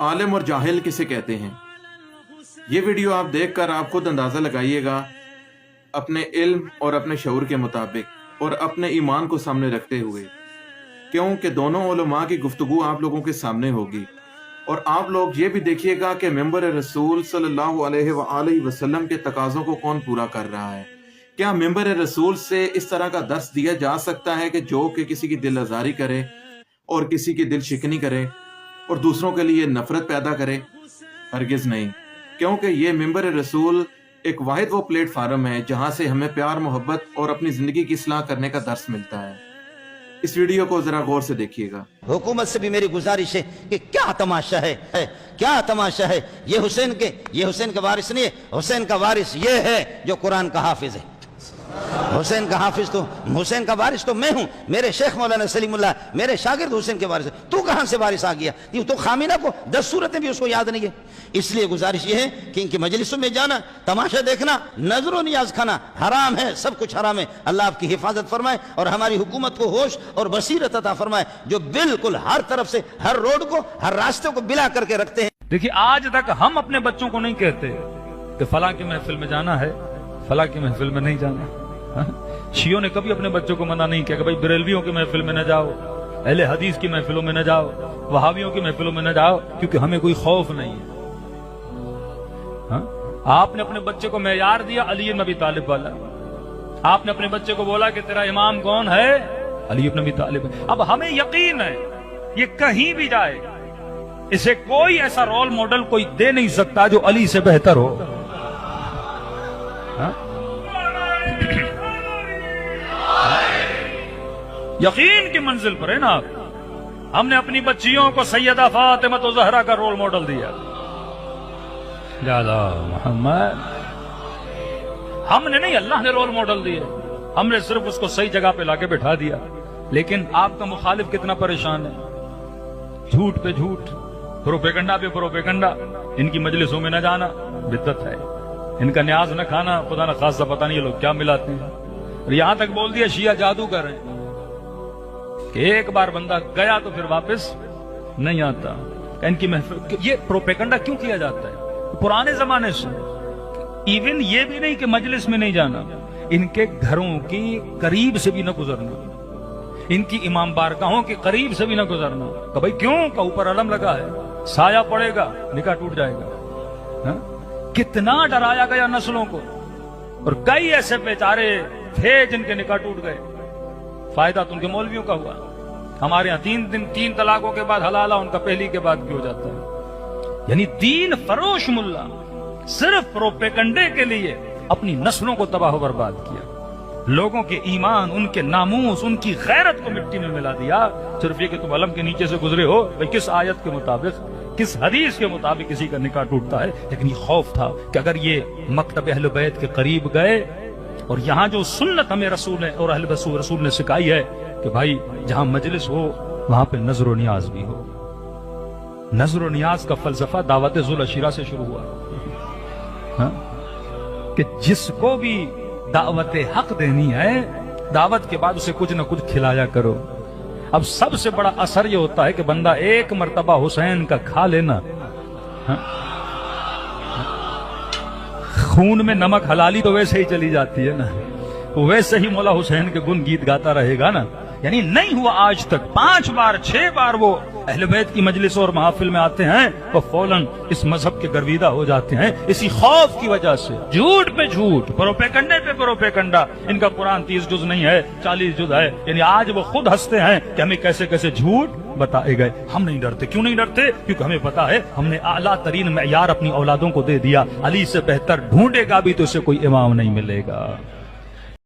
عالم اور جاہل کسے کہتے ہیں؟ یہ ویڈیو آپ دیکھ کر آپ خود اندازہ لگائیے گا اپنے علم اور اپنے شعور کے مطابق اور اپنے ایمان کو سامنے رکھتے ہوئے، کیونکہ دونوں علماء کی گفتگو آپ لوگوں کے سامنے ہوگی، اور آپ لوگ یہ بھی دیکھیے گا کہ ممبر رسول صلی اللہ علیہ وآلہ وسلم کے تقاضوں کو کون پورا کر رہا ہے۔ کیا ممبر رسول سے اس طرح کا درس دیا جا سکتا ہے کہ جو کہ کسی کی دل آزاری کرے اور کسی کی دل شکنی کرے اور دوسروں کے لیے نفرت پیدا کرے؟ ہرگز نہیں، کیونکہ یہ ممبر رسول ایک واحد وہ پلیٹ فارم ہے جہاں سے ہمیں پیار، محبت اور اپنی زندگی کی اصلاح کرنے کا درس ملتا ہے۔ اس ویڈیو کو ذرا غور سے دیکھیے گا۔ حکومت سے بھی میری گزارش ہے کہ کیا تماشا ہے، کیا تماشا ہے، یہ حسین کا وارث نہیں ہے، حسین کا وارث یہ ہے جو قرآن کا حافظ ہے۔ حسین کا حافظ تو، حسین کا وارث تو میں ہوں، میرے شیخ مولانا سلیم اللہ میرے شاگرد حسین کے وارث ہے۔ تو کہاں سے وارث آ گیا؟ تو خامینہ کو 10 صورتیں بھی اس کو یاد نہیں ہے۔ اس لیے گزارش یہ ہے کہ ان کی مجلسوں میں جانا، تماشا دیکھنا، نظر و نیاز کھانا حرام ہے، سب کچھ حرام ہے۔ اللہ آپ کی حفاظت فرمائے اور ہماری حکومت کو ہوش اور بصیرت عطا فرمائے، جو بالکل ہر طرف سے ہر روڈ کو، ہر راستے کو بلا کر کے رکھتے ہیں۔ دیکھیے، آج تک ہم اپنے بچوں کو نہیں کہتے کہ فلاں کی محفل میں جانا ہے، فلاں کی محفل میں نہیں جانا۔ شیعوں نے کبھی اپنے بچوں کو منع نہیں کیا کہ بھائی بریلویوں کی محفل میں نہ جاؤ، اہل حدیث کی محفلوں میں نہ جاؤ، وہابیوں کی محفلوں میں نہ جاؤ، کیونکہ ہمیں کوئی خوف نہیں ہے۔ آپ نے اپنے بچے کو معیار دیا علی بن ابی طالب والا، آپ نے اپنے بچے کو بولا کہ تیرا امام کون ہے؟ علی بن ابی طالب۔ اب ہمیں یقین ہے یہ کہیں بھی جائے اسے کوئی ایسا رول ماڈل کوئی دے نہیں سکتا جو علی سے بہتر ہو۔ یقین کی منزل پر ہے نا آپ۔ ہم نے اپنی بچیوں کو سیدہ فاطمہ زہرا کا رول ماڈل دیا، محمد۔ ہم نے نہیں، اللہ نے رول ماڈل دیا، ہم نے صرف اس کو صحیح جگہ پہ لا کے بٹھا دیا۔ لیکن آپ کا مخالف کتنا پریشان ہے، جھوٹ پہ جھوٹ، پروپیگنڈا پہ پروپیگنڈا۔ ان کی مجلسوں میں نہ جانا بدعت ہے، ان کا نیاز نہ کھانا خدا نہ خاصہ پتہ نہیں یہ لوگ کیا ملاتے ہیں۔ اور یہاں تک بول دیا شیعہ جادو کر رہے ہیں کہ ایک بار بندہ گیا تو پھر واپس نہیں آتا۔ ان کی محفل یہ پروپیگنڈا کیوں کیا جاتا ہے؟ پرانے زمانے سے ایون یہ بھی نہیں کہ مجلس میں نہیں جانا، ان کے گھروں کی قریب سے بھی نہ گزرنا، ان کی امام بارگاہوں کے قریب سے بھی نہ گزرنا۔ کہ بھائی کیوں؟ کہ اوپر علم لگا ہے، سایہ پڑے گا نکاح ٹوٹ جائے گا۔ کتنا ڈرایا گیا نسلوں کو، اور کئی ایسے بیچارے تھے جن کے نکاح ٹوٹ گئے، فائدہ تو ان کے مولویوں کا ہوا۔ ہمارے یہاں 3 طلاقوں کے بعد حلالہ، ان کا پہلی کے بعد بھی ہو جاتا ہے۔ یعنی دین فروش ملا صرف پروپیگنڈے کے لیے اپنی نسلوں کو تباہ و برباد کیا، لوگوں کے ایمان، ان کے ناموس، ان کی غیرت کو مٹی میں ملا دیا، صرف یہ کہ تم علم کے نیچے سے گزرے ہو، بھئی کس آیت کے مطابق، کس حدیث کے مطابق کسی کا نکاح ٹوٹتا ہے۔ لیکن یہ خوف تھا کہ اگر یہ مکتب اہل بیت کے قریب گئے، اور یہاں جو سنت ہمیں رسول اور اہل رسول نے سکھائی ہے کہ بھائی جہاں مجلس ہو وہاں پہ نظر و نیاز بھی ہو۔ نظر و نیاز کا فلسفہ دعوت ذوالعشیرہ سے شروع ہوا کہ جس کو بھی دعوت حق دینی ہے، دعوت کے بعد اسے کچھ نہ کچھ کھلایا کرو۔ اب سب سے بڑا اثر یہ ہوتا ہے کہ بندہ ایک مرتبہ حسین کا کھا لینا، خون میں نمک حلالی تو ویسے ہی چلی جاتی ہے نا، ویسے ہی مولا حسین کے گن گیت گاتا رہے گا نا۔ یعنی نہیں ہوا آج تک 5 بار 6 بار وہ اہل بیت کی مجلس اور محافل میں آتے ہیں، وہ فوراً اس مذہب کے گرویدہ ہو جاتے ہیں، اسی خوف کی وجہ سے۔ جھوٹ پہ جھوٹ، پروپیگنڈے پہ پروپیگنڈا۔ ان کا قرآن 30 جز نہیں ہے، 40 جز ہے۔ یعنی آج وہ خود ہنستے ہیں کہ ہمیں کیسے کیسے جھوٹ بتائے گئے۔ ہم نہیں ڈرتے۔ کیوں نہیں ڈرتے؟ کیونکہ ہمیں پتا ہے ہم نے اعلیٰ ترین معیار اپنی اولادوں کو دے دیا۔ علی سے بہتر ڈھونڈے گا بھی تو اسے کوئی امام نہیں ملے گا۔